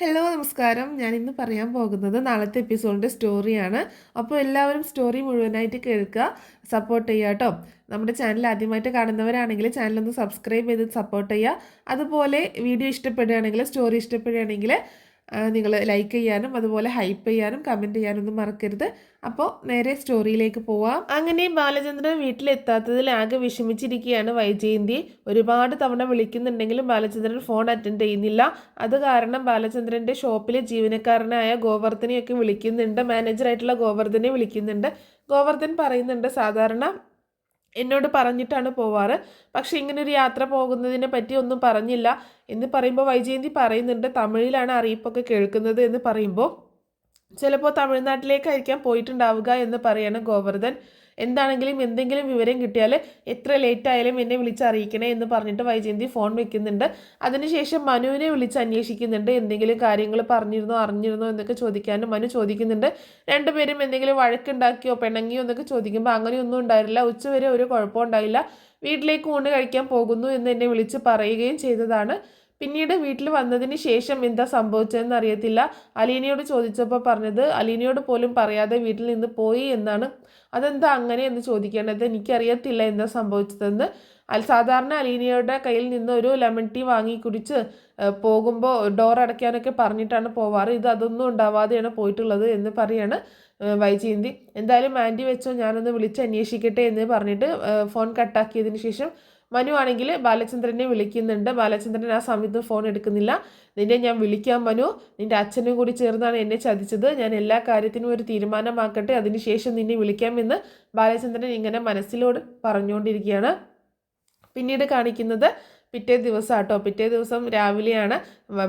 Hello നമസ്കാരം. ഞാൻ ഇന്ന് പറയാൻ പോകുന്നത് നാളത്തെ എപ്പിസോഡിൻ്റെ സ്റ്റോറിയാണ്. അപ്പോൾ എല്ലാവരും സ്റ്റോറി മുഴുവനായിട്ട് കേൾക്കുക, സപ്പോർട്ട് ചെയ്യുക കേട്ടോ. നമ്മുടെ ചാനൽ ആദ്യമായിട്ട് കാണുന്നവരാണെങ്കിൽ ചാനലൊന്ന് സബ്സ്ക്രൈബ് ചെയ്ത് സപ്പോർട്ട് ചെയ്യുക. അതുപോലെ വീഡിയോ ഇഷ്ടപ്പെടുകയാണെങ്കിൽ, സ്റ്റോറി ഇഷ്ടപ്പെടുകയാണെങ്കിൽ നിങ്ങൾ ലൈക്ക് ചെയ്യാനും അതുപോലെ ഹൈപ്പ് ചെയ്യാനും കമൻറ്റ് ചെയ്യാനൊന്നും മറക്കരുത്. അപ്പോൾ നേരെ സ്റ്റോറിയിലേക്ക് പോവാം. അങ്ങനെ ബാലചന്ദ്രൻ വീട്ടിലെത്താത്തതിൽ ആകെ വിഷമിച്ചിരിക്കുകയാണ് വൈജയന്തി. ഒരുപാട് തവണ വിളിക്കുന്നുണ്ടെങ്കിലും ബാലചന്ദ്രൻ ഫോൺ അറ്റൻഡ് ചെയ്യുന്നില്ല. അത് കാരണം ബാലചന്ദ്രൻ്റെ ഷോപ്പിലെ ജീവനക്കാരനായ ഗോവർദ്ധനെയൊക്കെ വിളിക്കുന്നുണ്ട്. മാനേജറായിട്ടുള്ള ഗോവർദ്ധനെ വിളിക്കുന്നുണ്ട്. ഗോവർദ്ധൻ പറയുന്നുണ്ട്, സാധാരണ എന്നോട് പറഞ്ഞിട്ടാണ് പോവാറ്, പക്ഷെ ഇങ്ങനൊരു യാത്ര പോകുന്നതിനെ പറ്റി ഒന്നും പറഞ്ഞില്ല എന്ന് പറയുമ്പോൾ വൈജയന്തി പറയുന്നുണ്ട്, തമിഴിലാണ് അറിയിപ്പൊക്കെ കേൾക്കുന്നത് എന്ന് പറയുമ്പോൾ ചിലപ്പോൾ തമിഴ്നാട്ടിലേക്കായിരിക്കാം പോയിട്ടുണ്ടാവുക എന്ന് പറയാണ് ഗോവർദ്ധൻ. എന്താണെങ്കിലും എന്തെങ്കിലും വിവരം കിട്ടിയാൽ എത്ര ലേറ്റ് ആയാലും എന്നെ വിളിച്ചറിയിക്കണേ എന്ന് പറഞ്ഞിട്ട് വൈജയന്തി ഫോൺ വെക്കുന്നുണ്ട്. അതിനുശേഷം മനുവിനെ വിളിച്ച് അന്വേഷിക്കുന്നുണ്ട്. എന്തെങ്കിലും കാര്യങ്ങൾ അറിഞ്ഞിരുന്നോ എന്നൊക്കെ ചോദിക്കാനും മനു ചോദിക്കുന്നുണ്ട്. രണ്ടുപേരും എന്തെങ്കിലും വഴക്കുണ്ടാക്കിയോ പിണങ്ങിയോ എന്നൊക്കെ ചോദിക്കുമ്പോൾ അങ്ങനെയൊന്നും ഉണ്ടായില്ല. ഉച്ചവരെ ഒരു കുഴപ്പമുണ്ടായില്ല. വീട്ടിലേക്ക് ഊണ് കഴിക്കാൻ പോകുന്നു എന്ന് എന്നെ വിളിച്ച് പറയുകയും ചെയ്തതാണ്. പിന്നീട് വീട്ടിൽ വന്നതിന് ശേഷം എന്താ സംഭവിച്ചതെന്ന് അറിയത്തില്ല. അലീനയോട് ചോദിച്ചപ്പോൾ പറഞ്ഞത് അലീനയോട് പോലും പറയാതെ വീട്ടിൽ നിന്ന് പോയി എന്നാണ്. അതെന്താ അങ്ങനെ എന്ന് ചോദിക്കേണ്ടത്, എനിക്കറിയത്തില്ല എന്താ സംഭവിച്ചതെന്ന്. സാധാരണ അലീനയുടെ കയ്യിൽ നിന്ന് ഒരു ലെമൺ ടീ വാങ്ങി കുടിച്ച് പോകുമ്പോൾ ഡോർ അടയ്ക്കാനൊക്കെ പറഞ്ഞിട്ടാണ് പോവാറ്. അതൊന്നും ഉണ്ടാവാതെയാണ് പോയിട്ടുള്ളത് എന്ന് പറയാണ് വൈജയന്തി. എന്തായാലും ആൻറ്റി വെച്ചോ, ഞാനൊന്ന് വിളിച്ച് അന്വേഷിക്കട്ടെ എന്ന് പറഞ്ഞിട്ട് ഫോൺ കട്ടാക്കിയതിന് ശേഷം മനു ആണെങ്കിൽ ബാലചന്ദ്രനെ വിളിക്കുന്നുണ്ട്. ബാലചന്ദ്രൻ ആ സമയത്ത് ഫോൺ എടുക്കുന്നില്ല. നിന്നെ ഞാൻ വിളിക്കാം മനു, നിന്റെ അച്ഛനും കൂടി ചേർന്നാണ് എന്നെ ചതിച്ചത്, ഞാൻ എല്ലാ കാര്യത്തിനും ഒരു തീരുമാനമാക്കട്ടെ, അതിനുശേഷം നിന്നെ വിളിക്കാമെന്ന് ബാലചന്ദ്രൻ ഇങ്ങനെ മനസ്സിലോട് പറഞ്ഞുകൊണ്ടിരിക്കുകയാണ്. പിന്നീട് കാണിക്കുന്നത് പിറ്റേ ദിവസം ആട്ടോ. പിറ്റേ ദിവസം രാവിലെയാണ്.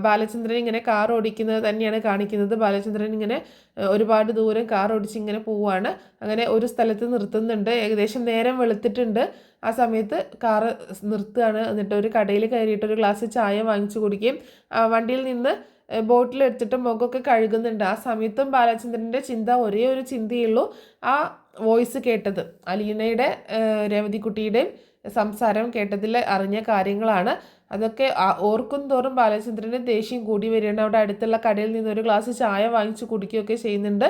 ബാലചന്ദ്രൻ ഇങ്ങനെ കാർ ഓടിക്കുന്നത് തന്നെയാണ് കാണിക്കുന്നത്. ബാലചന്ദ്രൻ ഇങ്ങനെ ഒരുപാട് ദൂരം കാർ ഓടിച്ച് ഇങ്ങനെ പോവുകയാണ്. അങ്ങനെ ഒരു സ്ഥലത്ത് നിർത്തുന്നുണ്ട്. ഏകദേശം നേരം വെളുത്തിട്ടുണ്ട്. ആ സമയത്ത് കാറ് നിർത്തുകയാണ്. എന്നിട്ട് ഒരു കടയിൽ കയറിയിട്ട് ഒരു ഗ്ലാസ് ചായ വാങ്ങിച്ചു കുടിക്കുകയും വണ്ടിയിൽ നിന്ന് ബോട്ടിൽ എടുത്തിട്ട് മുഖമൊക്കെ കഴുകുന്നുണ്ട്. ആ സമയത്തും ബാലചന്ദ്രൻ്റെ ചിന്ത ഒരേ ഒരു ചിന്തയുള്ളൂ, ആ വോയിസ് കേട്ടത് അലീനയുടെ രേവതിക്കുട്ടിയുടെയും സംസാരം കേട്ടതിൽ അറിഞ്ഞ കാര്യങ്ങളാണ്. അതൊക്കെ ഓർക്കും തോറും ബാലചന്ദ്രന് ദേഷ്യം കൂടി വരികയാണ്. അവിടെ അടുത്തുള്ള കടയിൽ നിന്ന് ഒരു ഗ്ലാസ് ചായ വാങ്ങിച്ച് കുടിക്കുകയൊക്കെ ചെയ്യുന്നുണ്ട്.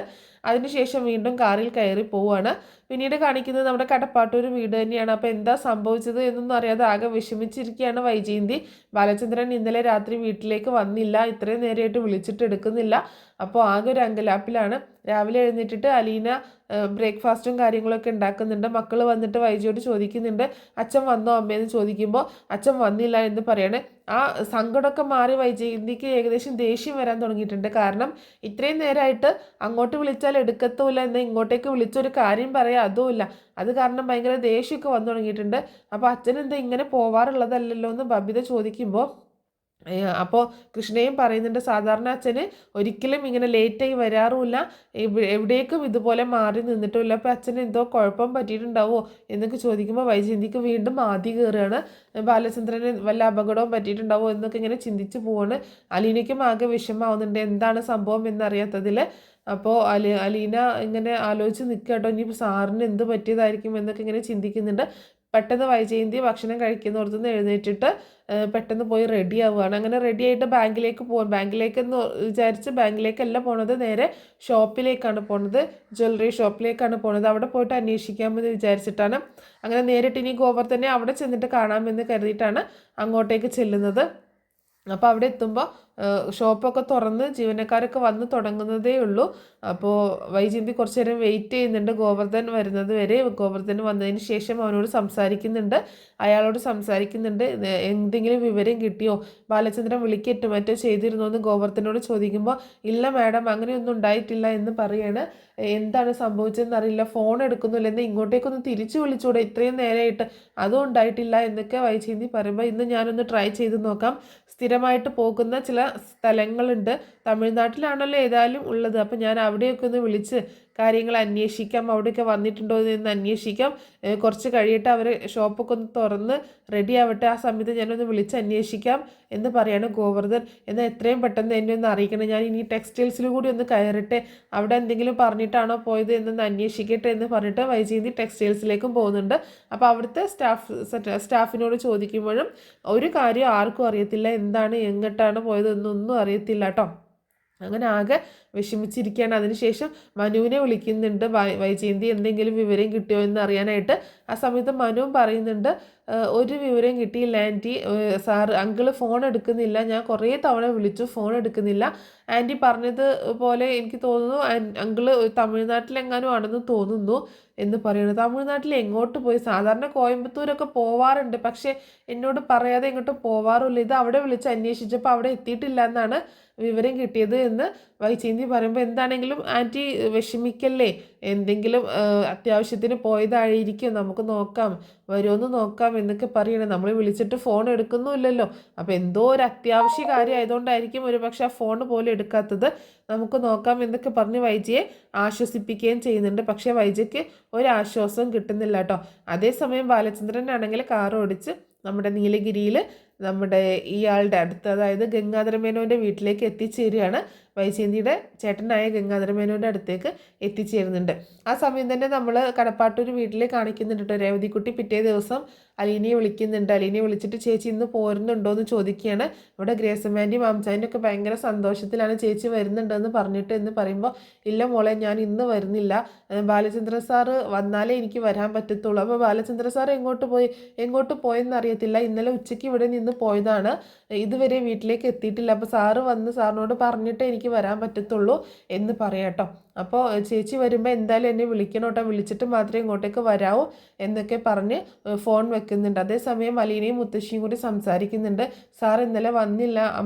അതിനുശേഷം വീണ്ടും കാറിൽ കയറി പോവുകയാണ്. പിന്നീട് കാണിക്കുന്നത് നമ്മുടെ കടപ്പാട്ടൂർ വീട് തന്നെയാണ്. അപ്പോൾ എന്താ സംഭവിച്ചത് എന്നൊന്നും അറിയാതെ ആകെ വിഷമിച്ചിരിക്കുകയാണ് വൈജയന്തി. ബാലചന്ദ്രൻ ഇന്നലെ രാത്രി വീട്ടിലേക്ക് വന്നില്ല, ഇത്രയും നേരമായിട്ട് വിളിച്ചിട്ട് എടുക്കുന്നില്ല. അപ്പോൾ ആകെ ഒരു അങ്കലാപ്പിലാണ്. രാവിലെ എഴുന്നേറ്റിട്ട് അലീന ബ്രേക്ക്ഫാസ്റ്റും കാര്യങ്ങളൊക്കെ ഉണ്ടാക്കുന്നുണ്ട്. മക്കൾ വന്നിട്ട് വൈജയോട് ചോദിക്കുന്നുണ്ട്, അച്ഛൻ വന്നോ അമ്മയെന്ന് ചോദിക്കുമ്പോൾ അച്ഛൻ വന്നില്ല എന്ന് പറയാണ്. ആ സങ്കടമൊക്കെ മാറി വൈജയന്തിക്ക് ഏകദേശം ദേഷ്യം വരാൻ തുടങ്ങിയിട്ടുണ്ട്. കാരണം ഇത്രയും നേരമായിട്ട് അങ്ങോട്ട് വിളിച്ചാൽ എടുക്കത്തുമില്ല, എന്നാൽ ഇങ്ങോട്ടേക്ക് വിളിച്ചൊരു കാര്യം പറയാം അതുമില്ല. അത് കാരണം ഭയങ്കര ദേഷ്യമൊക്കെ വന്നു തുടങ്ങിയിട്ടുണ്ട്. അപ്പോൾ അച്ഛനെന്താ ഇങ്ങനെ പോവാറുള്ളതല്ലല്ലോ എന്ന് ബബിത ചോദിക്കുമ്പോൾ അപ്പോൾ കൃഷ്ണയും പറയുന്നുണ്ട്, സാധാരണ അച്ഛന് ഒരിക്കലും ഇങ്ങനെ ലേറ്റായി വരാറുമില്ല, എവിടേക്കും ഇതുപോലെ മാറി നിന്നിട്ടുമില്ല, അപ്പോൾ അച്ഛന് എന്തോ കുഴപ്പം പറ്റിയിട്ടുണ്ടാവുമോ എന്നൊക്കെ ചോദിക്കുമ്പോൾ വൈജയന്തിക്ക് വീണ്ടും ആദ്യം കയറുകയാണ്. ബാലചന്ദ്രന് വല്ല അപകടവും പറ്റിയിട്ടുണ്ടാവുമോ എന്നൊക്കെ ഇങ്ങനെ ചിന്തിച്ച് പോവാണ്. അലീനയ്ക്കും ആകെ വിഷമമാവുന്നുണ്ട് എന്താണ് സംഭവം എന്നറിയാത്തതിൽ. അപ്പോൾ അലീന ഇങ്ങനെ ആലോചിച്ച് നിൽക്കുക കേട്ടോ, ഇനി സാറിന് എന്ത് പറ്റിയതായിരിക്കും എന്നൊക്കെ ഇങ്ങനെ ചിന്തിക്കുന്നുണ്ട്. പെട്ടെന്ന് വൈജയന്തി ഭക്ഷണം കഴിക്കുന്നിടത്തുനിന്ന് എഴുന്നേറ്റിട്ട് പെട്ടെന്ന് പോയി റെഡി ആവുകയാണ്. അങ്ങനെ റെഡി ആയിട്ട് ബാങ്കിലേക്ക് പോകാൻ, ബാങ്കിലേക്കെന്ന് വിചാരിച്ച് ബാങ്കിലേക്കല്ല പോണത്, നേരെ ഷോപ്പിലേക്കാണ് പോണത്, ജ്വല്ലറി ഷോപ്പിലേക്കാണ് പോണത്. അവിടെ പോയിട്ട് അന്വേഷിക്കാമെന്ന് വിചാരിച്ചിട്ടാണ്. അങ്ങനെ നേരിട്ട് ഇനി ഗോവർദ്ധനെ അവിടെ ചെന്നിട്ട് കാണാമെന്ന് കരുതിയിട്ടാണ് അങ്ങോട്ടേക്ക് ചെല്ലുന്നത്. അപ്പോൾ അവിടെ എത്തുമ്പോൾ ഷോപ്പൊക്കെ തുറന്ന് ജീവനക്കാരൊക്കെ വന്ന് തുടങ്ങുന്നതേ ഉള്ളൂ. അപ്പോൾ വൈജയന്തി കുറച്ച് നേരം വെയിറ്റ് ചെയ്യുന്നുണ്ട് ഗോവർദ്ധൻ വരുന്നത് വരെ. ഗോവർദ്ധൻ വന്നതിന് ശേഷം അവനോട് അയാളോട് സംസാരിക്കുന്നുണ്ട്. എന്തെങ്കിലും വിവരം കിട്ടിയോ, ബാലചന്ദ്രൻ വിളിക്കറ്റോ മറ്റോ ചെയ്തിരുന്നോ എന്ന് ഗോവർദ്ധനോട് ചോദിക്കുമ്പോൾ ഇല്ല മാഡം അങ്ങനെയൊന്നും ഉണ്ടായിട്ടില്ല എന്ന് പറയാണ്. എന്താണ് സംഭവിച്ചതെന്ന് അറിയില്ല, ഫോൺ എടുക്കുന്നില്ല, എന്നാൽ ഇങ്ങോട്ടേക്കൊന്ന് തിരിച്ചു വിളിച്ചൂടെ, ഇത്രയും നേരമായിട്ട് അതും ഉണ്ടായിട്ടില്ല എന്നൊക്കെ വൈജയന്തി പറയുമ്പോൾ ഇന്ന് ഞാനൊന്ന് ട്രൈ ചെയ്ത് നോക്കാം. സ്ഥിരമായിട്ട് പോകുന്ന ചില സ്ഥലങ്ങളുണ്ട്, തമിഴ്നാട്ടിലാണല്ലോ ഏതായാലും ഉള്ളത്, അപ്പം ഞാൻ അവിടെയൊക്കെ ഒന്ന് വിളിച്ച് കാര്യങ്ങൾ അന്വേഷിക്കാം, അവിടെയൊക്കെ വന്നിട്ടുണ്ടോ എന്ന് അന്വേഷിക്കാം. കുറച്ച് കഴിയട്ടെ അവർ ഷോപ്പൊക്കെ ഒന്ന് തുറന്ന് റെഡി ആവട്ടെ, ആ സമയത്ത് ഞാനൊന്ന് വിളിച്ച് അന്വേഷിക്കാം എന്ന് പറയാണ് ഗോവർദ്ധൻ. എന്നാൽ എത്രയും പെട്ടെന്ന് എന്നെ ഒന്ന് അറിയിക്കണം, ഞാൻ ഇനി ടെക്സ്റ്റൈൽസിൽ കൂടി ഒന്ന് കയറട്ടെ, അവിടെ എന്തെങ്കിലും പറഞ്ഞിട്ടാണോ പോയത് എന്നൊന്ന് അന്വേഷിക്കട്ടെ എന്ന് പറഞ്ഞിട്ട് വൈജയന്തി ടെക്സ്റ്റൈൽസിലേക്കും പോകുന്നുണ്ട്. അപ്പോൾ അവിടുത്തെ സ്റ്റാഫിനോട് ചോദിക്കുമ്പോഴും ഒരു കാര്യം ആർക്കും അറിയത്തില്ല, എന്താണ് എങ്ങോട്ടാണ് പോയത് എന്നൊന്നും അറിയത്തില്ല കേട്ടോ. അങ്ങനെ ആകെ വിഷമിച്ചിരിക്കുകയാണ്. അതിനുശേഷം മനുവിനെ വിളിക്കുന്നുണ്ട്, വൈജയന്തി എന്തെങ്കിലും വിവരം കിട്ടിയോ എന്ന് അറിയാനായിട്ട്. ആ സമയത്ത് മനുവും പറയുന്നുണ്ട്, ഒരു വിവരം കിട്ടിയില്ല ആൻറ്റി, സാറ് അങ്കിള് ഫോൺ എടുക്കുന്നില്ല, ഞാൻ കുറേ തവണ വിളിച്ചു, ഫോൺ എടുക്കുന്നില്ല. ആൻറ്റി പറഞ്ഞത് പോലെ എനിക്ക് തോന്നുന്നു അങ്കിള് തമിഴ്നാട്ടിലെങ്ങാനും ആണെന്ന് തോന്നുന്നു എന്ന് പറയുന്നത്. തമിഴ്നാട്ടിൽ എങ്ങോട്ട് പോയി? സാധാരണ കോയമ്പത്തൂരൊക്കെ പോവാറുണ്ട്, പക്ഷേ എന്നോട് പറയാതെ എങ്ങോട്ടും പോവാറില്ല. ഇത് അവിടെ വിളിച്ച് അന്വേഷിച്ചപ്പോൾ അവിടെ എത്തിയിട്ടില്ല എന്നാണ് വിവരം കിട്ടിയത് എന്ന് വൈജയന്തി പറയുമ്പോൾ, എന്താണെങ്കിലും ആൻറ്റി വിഷമിക്കല്ലേ, എന്തെങ്കിലും അത്യാവശ്യത്തിന് പോയതായിരിക്കും, നമുക്ക് നോക്കാം, വരുമെന്ന് നോക്കാം എന്നൊക്കെ പറയണേ. നമ്മൾ വിളിച്ചിട്ട് ഫോൺ എടുക്കുന്നുമില്ലല്ലോ, അപ്പോൾ എന്തോ ഒരു അത്യാവശ്യ കാര്യം ആയതുകൊണ്ടായിരിക്കും ഒരു പക്ഷെ ആ ഫോൺ പോലും എടുക്കാത്തത്, നമുക്ക് നോക്കാം എന്നൊക്കെ പറഞ്ഞ് വൈജയെ ആശ്വസിപ്പിക്കുകയും ചെയ്യുന്നുണ്ട്. പക്ഷേ വൈജയ്ക്ക് ഒരാശ്വാസവും കിട്ടുന്നില്ല കേട്ടോ. അതേസമയം ബാലചന്ദ്രനാണെങ്കിൽ കാർ ഓടിച്ച് നമ്മുടെ നീലഗിരിയിൽ നമ്മുടെ ഇയാളുടെ അടുത്ത്, അതായത് ഗംഗാധര മേനോൻ്റെ വീട്ടിലേക്ക് എത്തിച്ചേരുകയാണ്. വൈജയന്തിയുടെ ചേട്ടനായ ഗംഗാധര മേനോൻ്റെ അടുത്തേക്ക് എത്തിച്ചേരുന്നുണ്ട്. ആ സമയം തന്നെ നമ്മൾ കടപ്പാട്ടൂർ വീട്ടിൽ കാണിക്കുന്നുണ്ട് കേട്ടോ. രേവതിക്കുട്ടി പിറ്റേ ദിവസം അലീനയെ വിളിക്കുന്നുണ്ട്. അലീനയെ വിളിച്ചിട്ട് ചേച്ചി ഇന്ന് പോരുന്നുണ്ടോ എന്ന് ചോദിക്കുകയാണ്. ഇവിടെ ഗ്രേസമാൻ്റെയും മാംചാൻ്റെയും ഒക്കെ ഭയങ്കര സന്തോഷത്തിലാണ് ചേച്ചി വരുന്നുണ്ടെന്ന് പറഞ്ഞിട്ട് എന്ന് പറയുമ്പോൾ, ഇല്ല മോളെ, ഞാൻ ഇന്ന് വരുന്നില്ല, ബാലചന്ദ്രൻ സാറ് വന്നാലേ എനിക്ക് വരാൻ പറ്റത്തുള്ളൂ. അപ്പോൾ ബാലചന്ദ്രൻ സാർ എങ്ങോട്ട് പോയെന്ന് അറിയത്തില്ല, ഇന്നലെ ഉച്ചയ്ക്ക് ഇവിടെ നിന്ന് പോയതാണ്, ഇതുവരെ വീട്ടിലേക്ക് എത്തിയിട്ടില്ല, അപ്പോൾ സാറ് വന്ന് സാറിനോട് പറഞ്ഞിട്ടേ എനിക്ക് വരാൻ പറ്റത്തുള്ളൂ എന്ന് പറയാം കേട്ടോ. അപ്പോൾ ചേച്ചി വരുമ്പോൾ എന്തായാലും എന്നെ വിളിക്കണം കേട്ടോ, വിളിച്ചിട്ട് മാത്രമേ ഇങ്ങോട്ടേക്ക് വരാവൂ എന്നൊക്കെ പറഞ്ഞ് ഫോൺ വെക്കുന്നുണ്ട്. അതേസമയം അലീനയും മുത്തശ്ശിയും കൂടി സംസാരിക്കുന്നുണ്ട്. സാർ ഇന്നലെ വന്നില്ല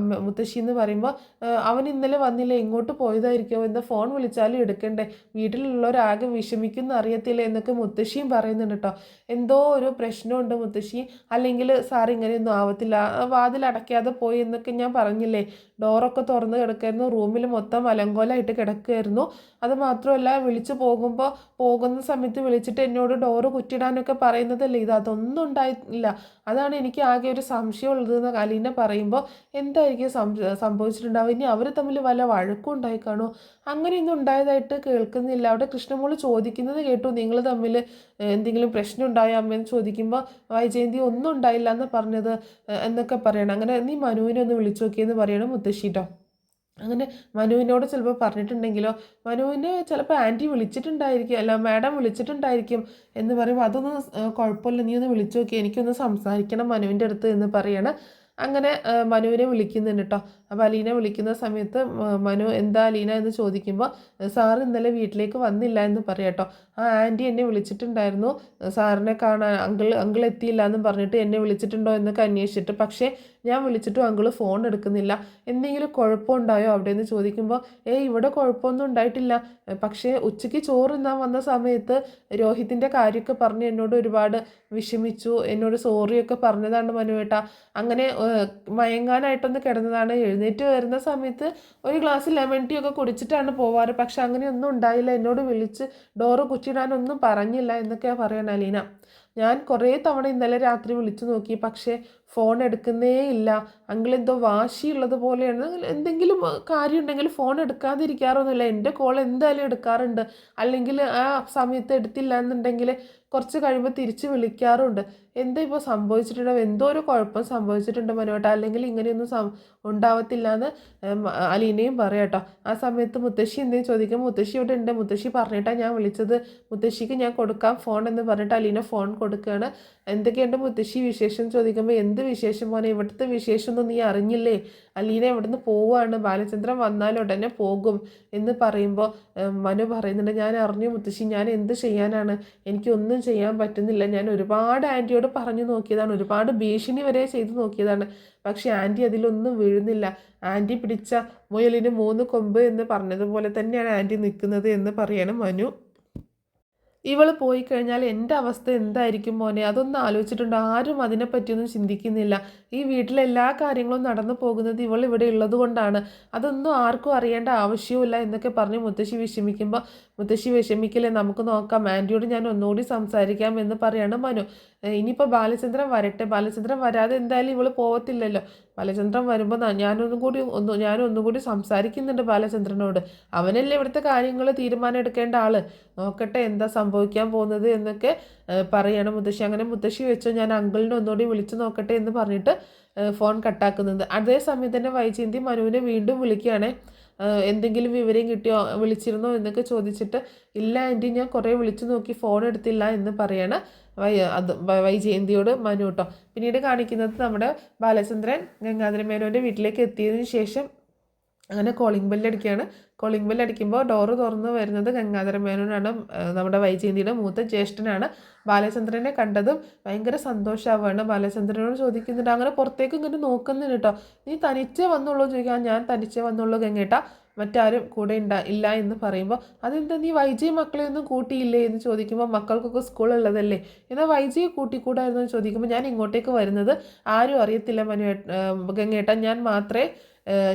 മുത്തശ്ശി എന്ന് പറയുമ്പോൾ, അവൻ ഇന്നലെ വന്നില്ല, ഇങ്ങോട്ട് പോയതായിരിക്കുമോ, എന്താ ഫോൺ വിളിച്ചാലും എടുക്കണ്ടേ, വീട്ടിലുള്ളവരാകെ വിഷമിക്കുന്ന അറിയത്തില്ല എന്നൊക്കെ മുത്തശ്ശിയും പറയുന്നുണ്ട് കേട്ടോ. എന്തോ ഒരു പ്രശ്നമുണ്ട് മുത്തശ്ശി, അല്ലെങ്കിൽ സാർ ഇങ്ങനെയൊന്നും ആവത്തില്ല, വാതിൽ അടയ്ക്കാതെ പോയി എന്നൊക്കെ ഞാൻ പറഞ്ഞില്ലേ, ഡോറൊക്കെ തുറന്ന് കിടക്കായിരുന്നു, റൂമിൽ മൊത്തം അലങ്കോലമായിട്ട് കിടക്കുമായിരുന്നു. അത് മാത്രമല്ല, വിളിച്ചു പോകുന്ന സമയത്ത് വിളിച്ചിട്ട് എന്നോട് ഡോറ് കുറ്റിടാനൊക്കെ പറയുന്നതല്ലേ, അതൊന്നും ഉണ്ടായില്ല, അതാണ് എനിക്ക് ആകെ ഒരു സംശയം ഉള്ളതെന്ന് അലീന പറയുമ്പോൾ, എന്തായിരിക്കും സംഭവിച്ചിട്ടുണ്ടാവും, ഇനി അവർ തമ്മിൽ വല്ല വഴക്കും ഉണ്ടായി കാണോ, അങ്ങനെയൊന്നും ഉണ്ടായതായിട്ട് കേൾക്കുന്നില്ല. അവിടെ കൃഷ്ണമോള് ചോദിക്കുന്നത് കേട്ടു, നിങ്ങൾ തമ്മിൽ എന്തെങ്കിലും പ്രശ്നം ഉണ്ടായോ അമ്മയെന്ന് ചോദിക്കുമ്പോൾ വൈജയന്തി ഒന്നും ഉണ്ടായില്ല എന്ന് പറഞ്ഞത് എന്നൊക്കെ പറയണം. അങ്ങനെ നീ മനുവിനെ ഒന്ന് വിളിച്ചു നോക്കിയെന്ന് പറയണം മുത്തശ്ശിട്ടോ. അങ്ങനെ മനുവിനോട് ചിലപ്പോൾ പറഞ്ഞിട്ടുണ്ടെങ്കിലോ, മനുവിന് ചിലപ്പോൾ ആൻറ്റി വിളിച്ചിട്ടുണ്ടായിരിക്കും, അല്ല മാഡം വിളിച്ചിട്ടുണ്ടായിരിക്കും എന്ന് പറയുമ്പോൾ, അതൊന്നും കുഴപ്പമില്ല, നീ ഒന്ന് വിളിച്ചു നോക്കി, എനിക്കൊന്ന് സംസാരിക്കണം മനുവിൻ്റെ അടുത്ത് എന്ന് പറയണം. അങ്ങനെ മനുവിനെ വിളിക്കുന്നുണ്ട് കേട്ടോ. അപ്പോൾ അലീന വിളിക്കുന്ന സമയത്ത് മനു എന്താ അലീന എന്ന് ചോദിക്കുമ്പോൾ, സാറ് ഇന്നലെ വീട്ടിലേക്ക് വന്നില്ല എന്ന് പറയാം കേട്ടോ. ആ ആൻറ്റി എന്നെ വിളിച്ചിട്ടുണ്ടായിരുന്നു, സാറിനെ കാണാൻ അങ്കിൾ എത്തിയില്ല എന്നും പറഞ്ഞിട്ട് എന്നെ വിളിച്ചിട്ടുണ്ടോ എന്നൊക്കെ അന്വേഷിച്ചിട്ട്, പക്ഷേ ഞാൻ വിളിച്ചിട്ടും അങ്കിൾ ഫോൺ എടുക്കുന്നില്ല, എന്തെങ്കിലും കുഴപ്പമുണ്ടായോ അവിടെ എന്ന് ചോദിക്കുമ്പോൾ, ഇവിടെ കുഴപ്പമൊന്നും ഉണ്ടായിട്ടില്ല, പക്ഷേ ഉച്ചയ്ക്ക് ചോറ് തിന്നാൻ വന്ന സമയത്ത് രോഹിത്തിൻ്റെ കാര്യമൊക്കെ പറഞ്ഞ് എന്നോട് ഒരുപാട് വിഷമിച്ചു, എന്നോട് സോറിയൊക്കെ പറഞ്ഞതാണ് മനുവേട്ട, അങ്ങനെ മയങ്ങാനായിട്ടൊന്ന് കിടന്നതാണ്, എഴുന്നേറ്റ് വരുന്ന സമയത്ത് ഒരു ഗ്ലാസ് ലെമൺ ടീ ഒക്കെ കുടിച്ചിട്ടാണ് പോവാറ്, പക്ഷെ അങ്ങനെയൊന്നും ഉണ്ടായില്ല, എന്നോട് വിളിച്ച് ഡോറ് കുറ്റിടാനൊന്നും പറഞ്ഞില്ല എന്നൊക്കെയാണ് പറയണ അലീന. ഞാൻ കുറേ തവണ ഇന്നലെ രാത്രി വിളിച്ചു നോക്കി, പക്ഷേ ഫോൺ എടുക്കുന്നേ ഇല്ല, അങ്കിൾ എന്തോ വാശിയുള്ളത് പോലെയാണ്, എന്തെങ്കിലും കാര്യം ഉണ്ടെങ്കിൽ ഫോൺ എടുക്കാതിരിക്കാറൊന്നുമില്ല, എൻ്റെ കോൾ എന്തായാലും എടുക്കാറുണ്ട്, അല്ലെങ്കിൽ ആ സമയത്ത് എടുത്തില്ല എന്നുണ്ടെങ്കിൽ കുറച്ച് കഴിയുമ്പോൾ തിരിച്ച് വിളിക്കാറുണ്ട്, എന്താ ഇപ്പോൾ സംഭവിച്ചിട്ടുണ്ടോ, എന്തോ ഒരു കുഴപ്പം സംഭവിച്ചിട്ടുണ്ട് മനുവേട്ട, അല്ലെങ്കിൽ ഇങ്ങനെയൊന്നും ഉണ്ടാവത്തില്ല എന്ന് അലീനയും പറയാം കേട്ടോ. ആ സമയത്ത് മുത്തശ്ശി എന്തെങ്കിലും ചോദിക്കും, മുത്തശ്ശി ഇവിടെ ഉണ്ട്, മുത്തശ്ശി പറഞ്ഞിട്ടാണ് ഞാൻ വിളിച്ചത്, മുത്തശ്ശിക്ക് ഞാൻ കൊടുക്കാം ഫോൺ എന്ന് പറഞ്ഞിട്ട് അലീന ഫോൺ കൊടുക്കുകയാണ്. എന്തൊക്കെയുണ്ട് മുത്തശ്ശി വിശേഷം ചോദിക്കുമ്പോൾ, എന്ത് വിശേഷം മോനെ, ഇവിടുത്തെ വിശേഷമൊന്നും നീ അറിഞ്ഞില്ലേ, അലീന ഇവിടുന്ന് പോവുകയാണ്, ബാലചന്ദ്രൻ വന്നാൽ ഉടനെ പോകും എന്ന് പറയുമ്പോൾ മനു പറയുന്നുണ്ട്, ഞാൻ അറിഞ്ഞു മുത്തശ്ശി, ഞാൻ എന്ത് ചെയ്യാനാണ്, എനിക്കൊന്നും ചെയ്യാൻ പറ്റുന്നില്ല, ഞാൻ ഒരുപാട് ആൻറ്റിയോട് പറഞ്ഞു നോക്കിയതാണ്, ഒരുപാട് ഭീഷണി വരെ ചെയ്ത് നോക്കിയതാണ്, പക്ഷെ ആൻറ്റി അതിലൊന്നും വീഴുന്നില്ല, ആൻറ്റി പിടിച്ച മുയലിന് 3 കൊമ്പ് എന്ന് പറഞ്ഞതുപോലെ തന്നെയാണ് ആൻറ്റി നിൽക്കുന്നത് എന്ന് പറയണം മനു. ഇവൾ പോയി കഴിഞ്ഞാൽ എൻ്റെ അവസ്ഥ എന്തായിരിക്കും മോനെ, അതൊന്നും ആലോചിച്ചിട്ടുണ്ടോ, ആരും അതിനെപ്പറ്റിയൊന്നും ചിന്തിക്കുന്നില്ല, ഈ വീട്ടിലെ എല്ലാ കാര്യങ്ങളും നടന്നു പോകുന്നത് ഇവൾ ഇവിടെ ഉള്ളത് കൊണ്ടാണ്, അതൊന്നും ആർക്കും അറിയേണ്ട ആവശ്യവുമില്ല എന്നൊക്കെ പറഞ്ഞ് മുത്തശ്ശി വിഷമിക്കുമ്പോൾ, മുത്തശ്ശി വിഷമിക്കില്ലേ, നമുക്ക് നോക്കാം, ആൻറ്റിയോട് ഞാൻ ഒന്നുകൂടി സംസാരിക്കാം എന്ന് പറയണം മനു. ഇനിയിപ്പോൾ ബാലചന്ദ്രൻ വരട്ടെ, ബാലചന്ദ്രൻ വരാതെ എന്തായാലും ഇവൾ പോകത്തില്ലല്ലോ, ബാലചന്ദ്രൻ വരുമ്പോൾ ഞാനൊന്നും കൂടി സംസാരിക്കുന്നുണ്ട് ബാലചന്ദ്രനോട്, അവനല്ലേ ഇവിടുത്തെ കാര്യങ്ങൾ തീരുമാനം എടുക്കേണ്ട ആൾ, നോക്കട്ടെ എന്താ സംഭവിക്കാൻ പോകുന്നത് എന്നൊക്കെ പറയണം മുത്തശ്ശി. അങ്ങനെ മുത്തശ്ശി വെച്ചോ, ഞാൻ അങ്കിളിനെ ഒന്നുകൂടി വിളിച്ചു നോക്കട്ടെ എന്ന് പറഞ്ഞിട്ട് ഫോൺ കട്ടാക്കുന്നത്. അതേ സമയത്ത് തന്നെ വൈജയന്തി മനുവിനെ വീണ്ടും വിളിക്കുകയാണേ. എന്തെങ്കിലും വിവരം കിട്ടിയോ, വിളിച്ചിരുന്നോ എന്നൊക്കെ ചോദിച്ചിട്ട് ഇല്ല ആൻറ്റി, ഞാൻ കുറേ വിളിച്ചു നോക്കി, ഫോൺ എടുത്തില്ല എന്ന് പറയാണ് വൈജയന്തിയോട് മനു കേട്ടോ. പിന്നീട് കാണിക്കുന്നത് നമ്മുടെ ബാലചന്ദ്രൻ ഗംഗാധര മേനോൻ്റെ വീട്ടിലേക്ക് എത്തിയതിന് ശേഷം അങ്ങനെ കോളിംഗ് ബെല്ലടിക്കുകയാണ്. കോളിംഗ് ബെല്ലടിക്കുമ്പോൾ ഡോറ് തുറന്ന് വരുന്നത് ഗംഗാധര മേനോനാണ്, നമ്മുടെ വൈജയന്തിയുടെ മൂത്ത ജ്യേഷ്ഠനാണ്. ബാലചന്ദ്രനെ കണ്ടതും ഭയങ്കര സന്തോഷമാവുകയാണ്. ബാലചന്ദ്രനോട് ചോദിക്കുന്നുണ്ട്, അങ്ങനെ പുറത്തേക്ക് ഇങ്ങനെ നോക്കുന്നുണ്ട് കേട്ടോ, നീ തനിച്ചേ വന്നുള്ളൂ ചോദിക്കാം. ഞാൻ തനിച്ചേ വന്നുള്ളൂ ഗംഗേട്ട, മറ്റാരും കൂടെ ഇല്ല എന്ന് പറയുമ്പോൾ അതെന്താ നീ വൈജയ് മക്കളെ ഒന്നും കൂട്ടിയില്ലേ എന്ന് ചോദിക്കുമ്പോൾ മക്കൾക്കൊക്കെ സ്കൂളുള്ളതല്ലേ, എന്നാൽ വൈജയെ കൂട്ടിക്കൂടായിരുന്നു എന്ന് ചോദിക്കുമ്പോൾ ഞാൻ ഇങ്ങോട്ടേക്ക് വരുന്നത് ആരും അറിയത്തില്ല ഗംഗേട്ട,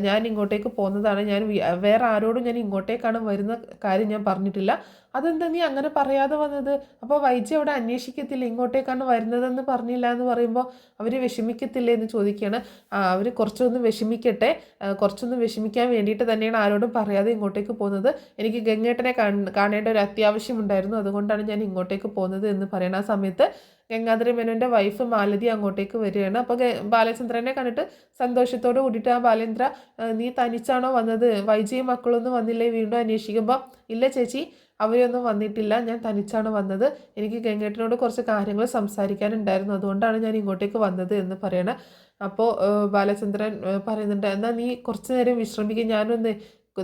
ഞാൻ ഇങ്ങോട്ടേക്ക് പോകുന്നതാണ്, ഞാൻ വേറെ ആരോടും ഞാൻ ഇങ്ങോട്ടേക്കാണ് വരുന്ന കാര്യം ഞാൻ പറഞ്ഞിട്ടില്ല. അതെന്താ നീ അങ്ങനെ പറയാതെ വന്നത്? അപ്പോൾ വൈജി അവിടെ അന്വേഷിക്കത്തില്ല ഇങ്ങോട്ടേക്കാണ് വരുന്നതെന്ന് പറഞ്ഞില്ല എന്ന് പറയുമ്പോൾ അവർ വിഷമിക്കത്തില്ലേ എന്ന് ചോദിക്കുകയാണ്. അവർ കുറച്ചൊന്ന് വിഷമിക്കാൻ വേണ്ടിയിട്ട് തന്നെയാണ് ആരോടും പറയാതെ ഇങ്ങോട്ടേക്ക് പോകുന്നത്. എനിക്ക് ഗംഗേട്ടനെ കാണേണ്ട ഒരു അത്യാവശ്യം ഉണ്ടായിരുന്നു, അതുകൊണ്ടാണ് ഞാൻ ഇങ്ങോട്ടേക്ക് പോകുന്നത് എന്ന് പറയുന്ന ആ സമയത്ത് ഗംഗാധര മേനോൻ്റെ വൈഫ് മാലതി അങ്ങോട്ടേക്ക് വരികയാണ്. അപ്പോൾ ബാലചന്ദ്രനെ കണ്ടിട്ട് സന്തോഷത്തോട് കൂടിയിട്ട് ആ ബാലേന്ദ്ര, നീ തനിച്ചാണോ വന്നത്? വൈജയും മക്കളൊന്നും വന്നില്ലേ? വീണ്ടും അന്വേഷിക്കുമ്പോൾ ഇല്ല ചേച്ചി, അവരൊന്നും വന്നിട്ടില്ല, ഞാൻ തനിച്ചാണ് വന്നത്, എനിക്ക് ഗംഗേട്ടനോട് കുറച്ച് കാര്യങ്ങൾ സംസാരിക്കാനുണ്ടായിരുന്നു, അതുകൊണ്ടാണ് ഞാൻ ഇങ്ങോട്ടേക്ക് വന്നത് എന്ന് പറയണം. അപ്പോൾ ബാലചന്ദ്രൻ പറയുന്നുണ്ട്, എന്നാൽ നീ കുറച്ച് നേരം വിശ്രമിക്കുക,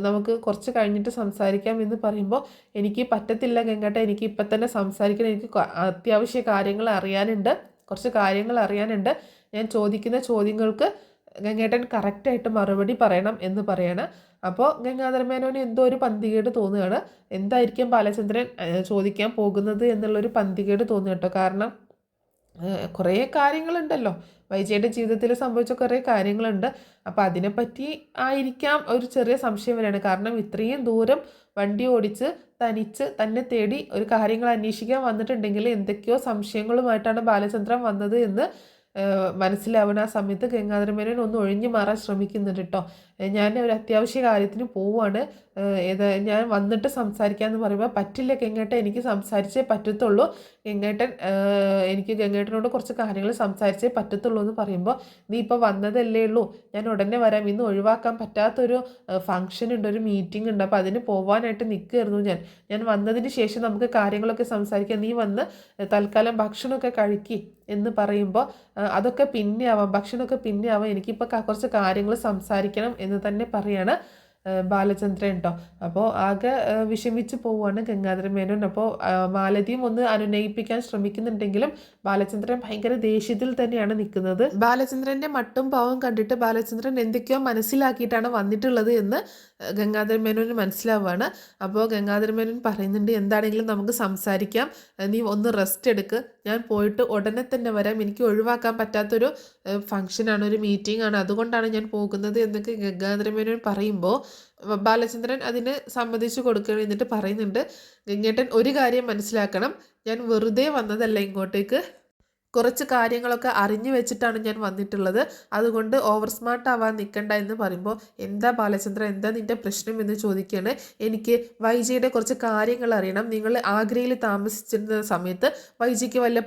നമുക്ക് കുറച്ച് കഴിഞ്ഞിട്ട് സംസാരിക്കാം എന്ന് പറയുമ്പോൾ എനിക്ക് പറ്റത്തില്ല ഗംഗേട്ട, എനിക്ക് ഇപ്പം തന്നെ സംസാരിക്കണം, എനിക്ക് അത്യാവശ്യ കുറച്ച് കാര്യങ്ങൾ അറിയാനുണ്ട്, ഞാൻ ചോദിക്കുന്ന ചോദ്യങ്ങൾക്ക് ഗംഗേട്ടൻ കറക്റ്റായിട്ട് മറുപടി പറയണം എന്ന് പറയണം. അപ്പോൾ ഗംഗാധര മേനോന് എന്തോ ഒരു പന്തികേട് തോന്നുകയാണ്. എന്തായിരിക്കും ബാലചന്ദ്രൻ ചോദിക്കാൻ പോകുന്നത് എന്നുള്ളൊരു പന്തികേട് തോന്നുക കേട്ടോ. കാരണം കുറേ കാര്യങ്ങളുണ്ടല്ലോ, വൈജയുടെ ജീവിതത്തിൽ സംഭവിച്ച കുറേ കാര്യങ്ങളുണ്ട്. അപ്പോൾ അതിനെപ്പറ്റി ആയിരിക്കാം ഒരു ചെറിയ സംശയം വരികയാണ്. കാരണം ഇത്രയും ദൂരം വണ്ടി ഓടിച്ച് തനിച്ച് തന്നെ തേടി ഒരു കാര്യങ്ങൾ അന്വേഷിക്കാൻ വന്നിട്ടുണ്ടെങ്കിൽ എന്തൊക്കെയോ സംശയങ്ങളുമായിട്ടാണ് ബാലചന്ദ്രൻ വന്നത് എന്ന് മനസ്സിലാവുന്ന ആ സമയത്ത് ഗംഗാധര മേനോൻ ഒന്ന് ഒഴിഞ്ഞു മാറാൻ ശ്രമിക്കുന്നുണ്ട് കേട്ടോ. ഞാൻ ഒരു അത്യാവശ്യ കാര്യത്തിന് പോവുകയാണ്, ഞാൻ വന്നിട്ട് സംസാരിക്കാമെന്ന് പറയുമ്പോൾ പറ്റില്ല ഗംഗേട്ടൻ, എനിക്ക് സംസാരിച്ചേ പറ്റത്തുള്ളൂ ഗംഗേട്ടൻ, എനിക്ക് ഗംഗേട്ടനോട് കുറച്ച് കാര്യങ്ങൾ സംസാരിച്ചേ പറ്റത്തുള്ളൂ എന്ന് പറയുമ്പോൾ നീ ഇപ്പോൾ വന്നതല്ലേ ഉള്ളൂ, ഞാൻ ഉടനെ വരാം, ഇന്ന് ഒഴിവാക്കാൻ പറ്റാത്തൊരു ഫംഗ്ഷൻ ഉണ്ട്, ഒരു മീറ്റിംഗ് ഉണ്ട്, അപ്പോൾ അതിന് പോകാനായിട്ട് നിൽക്കുകയായിരുന്നു ഞാൻ വന്നതിന് ശേഷം നമുക്ക് കാര്യങ്ങളൊക്കെ സംസാരിക്കാം, നീ വന്ന് തൽക്കാലം ഭക്ഷണമൊക്കെ കഴിക്കി എന്ന് പറയുമ്പോൾ അതൊക്കെ പിന്നെ ആവാം, ഭക്ഷണമൊക്കെ പിന്നെ ആവാം, എനിക്കിപ്പോൾ കുറച്ച് കാര്യങ്ങൾ സംസാരിക്കണം എന്ന് തന്നെ പറയാണ് ബാലചന്ദ്രൻ കേട്ടോ. അപ്പോൾ ആകെ വിഷമിച്ച് പോവുകയാണ് ഗംഗാധര മേനോൻ. അപ്പോൾ മാലതിയും ഒന്ന് അനുനയിപ്പിക്കാൻ ശ്രമിക്കുന്നുണ്ടെങ്കിലും ബാലചന്ദ്രൻ ഭയങ്കര ദേഷ്യത്തിൽ തന്നെയാണ് നിൽക്കുന്നത്. ബാലചന്ദ്രൻ്റെ മട്ടും പാവം കണ്ടിട്ട് ബാലചന്ദ്രൻ എന്തൊക്കെയോ മനസ്സിലാക്കിയിട്ടാണ് വന്നിട്ടുള്ളത് എന്ന് ഗംഗാധര മേനോന് മനസ്സിലാവുകയാണ്. അപ്പോൾ ഗംഗാധര മേനോൻ പറയുന്നുണ്ട്, എന്താണെങ്കിലും നമുക്ക് സംസാരിക്കാം, നീ ഒന്ന് റെസ്റ്റ് എടുക്ക്, ഞാൻ പോയിട്ട് ഉടനെ തന്നെ വരാം, എനിക്ക് ഒഴിവാക്കാൻ പറ്റാത്തൊരു ഫംഗ്ഷനാണ്, ഒരു മീറ്റിംഗ് ആണ്, അതുകൊണ്ടാണ് ഞാൻ പോകുന്നത് എന്നൊക്കെ ഗംഗാധര മേനോൻ പറയുമ്പോൾ ബാലചന്ദ്രൻ അതിന് സമ്മതിച്ചു കൊടുക്കുകയാണ്. എന്നിട്ട് പറയുന്നുണ്ട്, ഗംഗേട്ടൻ ഒരു കാര്യം മനസ്സിലാക്കണം, ഞാൻ വെറുതെ വന്നതല്ല ഇങ്ങോട്ടേക്ക്, കുറച്ച് കാര്യങ്ങളൊക്കെ അറിഞ്ഞു വെച്ചിട്ടാണ് ഞാൻ വന്നിട്ടുള്ളത്, അതുകൊണ്ട് ഓവർ സ്മാർട്ട് ആവാൻ നിൽക്കണ്ട എന്ന് പറയുമ്പോൾ എന്താ ബാലചന്ദ്ര, എന്താ നിൻ്റെ പ്രശ്നം എന്ന് ചോദിക്കുകയാണ്. എനിക്ക് വൈജയുടെ കുറച്ച് കാര്യങ്ങൾ അറിയണം, നിങ്ങൾ ആഗ്രയിൽ താമസിച്ചിരുന്ന സമയത്ത് വൈജയ്ക്ക് വല്ല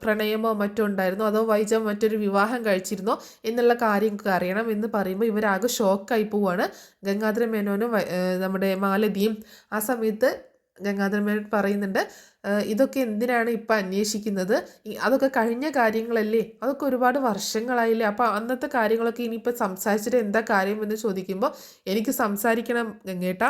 പ്രണയമോ മറ്റോ ഉണ്ടായിരുന്നോ, അതോ വൈജ മറ്റൊരു വിവാഹം കഴിച്ചിരുന്നോ എന്നുള്ള കാര്യമൊക്കെ അറിയണം എന്ന് പറയുമ്പോൾ ഇവരാകെ ഷോക്കായി പോവുകയാണ് ഗംഗാധര മേനോനും നമ്മുടെ മാലതിയും. ആ സമയത്ത് ഗംഗാധര മേനോൻ പറയുന്നുണ്ട്, ഇതൊക്കെ എന്തിനാണ് ഇപ്പം അന്വേഷിക്കുന്നത്, അതൊക്കെ കഴിഞ്ഞ കാര്യങ്ങളല്ലേ, അതൊക്കെ ഒരുപാട് വർഷങ്ങളായില്ലേ, അപ്പോൾ അന്നത്തെ കാര്യങ്ങളൊക്കെ ഇനിയിപ്പോൾ സംസാരിച്ചിട്ട് എന്താ കാര്യം എന്ന് ചോദിക്കുമ്പോൾ എനിക്ക് സംസാരിക്കണം ഗംഗേട്ട,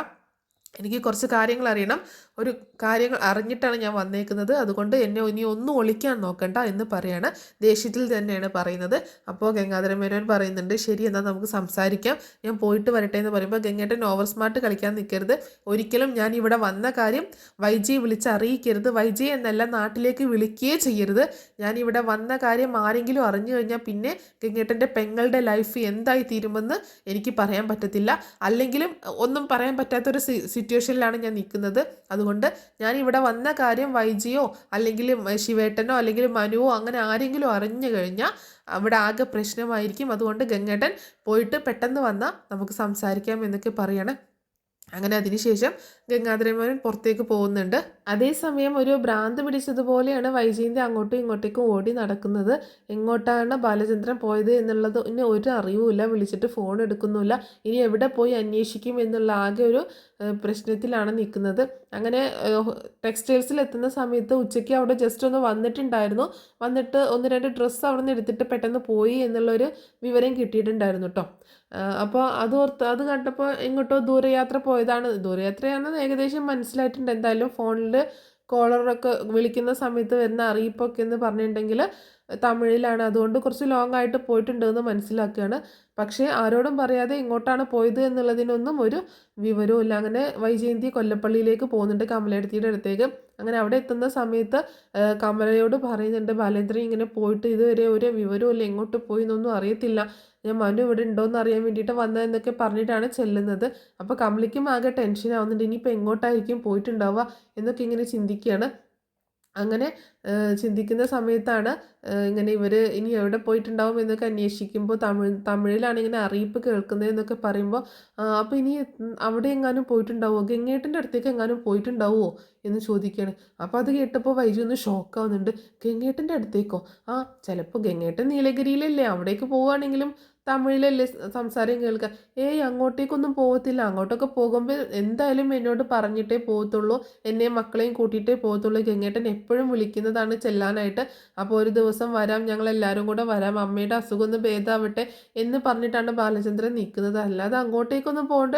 എനിക്ക് കുറച്ച് കാര്യങ്ങൾ അറിയണം, ഒരു കാര്യങ്ങൾ അറിഞ്ഞിട്ടാണ് ഞാൻ വന്നേക്കുന്നത്, അതുകൊണ്ട് എന്നെ ഇനി ഒന്നും ഒളിക്കാൻ നോക്കണ്ട എന്ന് പറയാണ്. ദേഷ്യത്തിൽ തന്നെയാണ് പറയുന്നത്. അപ്പോൾ ഗംഗാധര മേനോൻ പറയുന്നുണ്ട്, ശരി എന്നാൽ നമുക്ക് സംസാരിക്കാം, ഞാൻ പോയിട്ട് വരട്ടെ എന്ന് പറയുമ്പോൾ ഗംഗേട്ടൻ ഓവർ സ്മാർട്ട് കളിക്കാൻ നിൽക്കരുത്, ഒരിക്കലും ഞാൻ ഇവിടെ വന്ന കാര്യം വൈജയെ വിളിച്ച് അറിയിക്കരുത്, വൈജയെ എന്നല്ല നാട്ടിലേക്ക് വിളിക്കുകയേ ചെയ്യരുത്, ഞാൻ ഇവിടെ വന്ന കാര്യം ആരെങ്കിലും അറിഞ്ഞു കഴിഞ്ഞാൽ പിന്നെ ഗംഗേട്ടൻ്റെ പെങ്ങളുടെ ലൈഫ് എന്തായി തീരുമെന്ന് എനിക്ക് പറയാൻ പറ്റത്തില്ല, അല്ലെങ്കിലും ഒന്നും പറയാൻ പറ്റാത്തൊരു സിറ്റുവേഷനിലാണ് ഞാൻ നിൽക്കുന്നത്, അതുകൊണ്ട് ഞാൻ ഇവിടെ വന്ന കാര്യം വൈജിയോ അല്ലെങ്കിൽ ശിവേട്ടനോ അല്ലെങ്കിൽ മനുവോ അങ്ങനെ ആരെങ്കിലും അറിഞ്ഞു കഴിഞ്ഞാൽ അവിടെ ആകെ പ്രശ്നമായിരിക്കും, അതുകൊണ്ട് ഗംഗേട്ടൻ പോയിട്ട് പെട്ടെന്ന് വന്നാൽ നമുക്ക് സംസാരിക്കാം എന്നൊക്കെ പറയണം. അങ്ങനെ അതിനുശേഷം ഗംഗാധരമേനോൻ പുറത്തേക്ക് പോകുന്നുണ്ട്. അതേസമയം ഒരു ഭ്രാന്ത് പിടിച്ചതുപോലെയാണ് വൈജയന്തി അങ്ങോട്ടും ഇങ്ങോട്ടേക്കും ഓടി നടക്കുന്നത്. എങ്ങോട്ടാണ് ബാലചന്ദ്രൻ പോയത് എന്നുള്ളത് ഇനി ഒരു അറിവുമില്ല. വിളിച്ചിട്ട് ഫോൺ എടുക്കുന്നില്ല. ഇനി എവിടെ പോയി അന്വേഷിക്കും എന്നുള്ള ആകെ ഒരു പ്രശ്നത്തിലാണ് നിൽക്കുന്നത്. അങ്ങനെ ടെക്സ്റ്റൈൽസിൽ എത്തുന്ന സമയത്ത് ഉച്ചയ്ക്ക് അവിടെ ജസ്റ്റ് ഒന്ന് വന്നിട്ടുണ്ടായിരുന്നു. വന്നിട്ട് ഒന്ന് രണ്ട് ഡ്രസ്സ് അവിടെ നിന്ന് എടുത്തിട്ട് പെട്ടെന്ന് പോയി എന്നുള്ളൊരു വിവരം കിട്ടിയിട്ടുണ്ടായിരുന്നു കേട്ടോ. അപ്പോൾ അത് കണ്ടപ്പോൾ എങ്ങോട്ടോ ദൂരയാത്ര പോയതാണ്. ദൂരയാത്രയാണെന്ന് ഏകദേശം മനസ്സിലായിട്ടുണ്ട്. എന്തായാലും ഫോണിൽ കോളറൊക്കെ വിളിക്കുന്ന സമയത്ത് വരുന്ന അറിയിപ്പൊക്കെ എന്ന് പറഞ്ഞിട്ടുണ്ടെങ്കിൽ തമിഴിലാണ്. അതുകൊണ്ട് കുറച്ച് ലോങ് ആയിട്ട് പോയിട്ടുണ്ടെന്ന് മനസ്സിലാക്കുകയാണ്. പക്ഷേ ആരോടും പറയാതെ എങ്ങോട്ടാണ് പോയത് എന്നുള്ളതിനൊന്നും ഒരു വിവരവും ഇല്ല. അങ്ങനെ വൈജയന്തി കൊല്ലപ്പള്ളിയിലേക്ക് പോകുന്നുണ്ട്, കമലയെടുത്തിയുടെ അടുത്തേക്ക്. അങ്ങനെ അവിടെ എത്തുന്ന സമയത്ത് കമലയോട് പറയുന്നുണ്ട്, ബാലേന്ദ്രൻ ഇങ്ങനെ പോയിട്ട് ഇതുവരെ ഒരു വിവരവും ഇല്ല, എങ്ങോട്ട് പോയി എന്നൊന്നും അറിയത്തില്ല, ഞാൻ മനു ഇവിടെ ഉണ്ടോയെന്ന് അറിയാൻ വേണ്ടിയിട്ട് വന്നതെന്നൊക്കെ പറഞ്ഞിട്ടാണ് ചെല്ലുന്നത്. അപ്പോൾ കമലയ്ക്കും ആകെ ടെൻഷൻ ആവുന്നുണ്ട്. ഇനിയിപ്പോൾ എങ്ങോട്ടായിരിക്കും പോയിട്ടുണ്ടാവുക എന്നൊക്കെ ഇങ്ങനെ ചിന്തിക്കുകയാണ്. അങ്ങനെ ചിന്തിക്കുന്ന സമയത്താണ് ഇങ്ങനെ ഇവർ ഇനി എവിടെ പോയിട്ടുണ്ടാവും എന്നൊക്കെ അന്വേഷിക്കുമ്പോൾ തമിഴിലാണ് ഇങ്ങനെ അറിയിപ്പ് കേൾക്കുന്നതെന്നൊക്കെ പറയുമ്പോൾ അപ്പോൾ ഇനി അവിടെ എങ്ങാനും പോയിട്ടുണ്ടാവുമോ, ഗംഗേട്ടൻ്റെ അടുത്തേക്ക് എങ്ങാനും പോയിട്ടുണ്ടാവുമോ എന്ന് ചോദിക്കുകയാണ്. അപ്പോൾ അത് കേട്ടപ്പോൾ വൈജു ഒന്ന് ഷോക്കാവുന്നുണ്ട്. ഗംഗേട്ടൻ്റെ അടുത്തേക്കോ? ആ, ചിലപ്പോൾ ഗംഗേട്ടൻ നീലഗിരിയിലല്ലേ, അവിടേക്ക് പോവുകയാണെങ്കിലും തമിഴിലല്ലേ സംസാരം കേൾക്കുക. ഏയ്, അങ്ങോട്ടേക്കൊന്നും പോകത്തില്ല. അങ്ങോട്ടൊക്കെ പോകുമ്പോൾ എന്തായാലും എന്നോട് പറഞ്ഞിട്ടേ പോകത്തുള്ളൂ, എന്നെയും മക്കളെയും കൂട്ടിയിട്ടേ പോകത്തുള്ളൂ. ഗംഗേട്ടൻ എപ്പോഴും വിളിക്കുന്നതാണ് ചെല്ലാനായിട്ട്. അപ്പോൾ ഒരു ദിവസം വരാം, ഞങ്ങളെല്ലാവരും കൂടെ വരാം, അമ്മയുടെ അസുഖം ഒന്ന് ഭേദമാവട്ടെ എന്ന് പറഞ്ഞിട്ടാണ് ബാലചന്ദ്രൻ നിൽക്കുന്നത്. അല്ലാതെ അങ്ങോട്ടേക്കൊന്നും പോകേണ്ട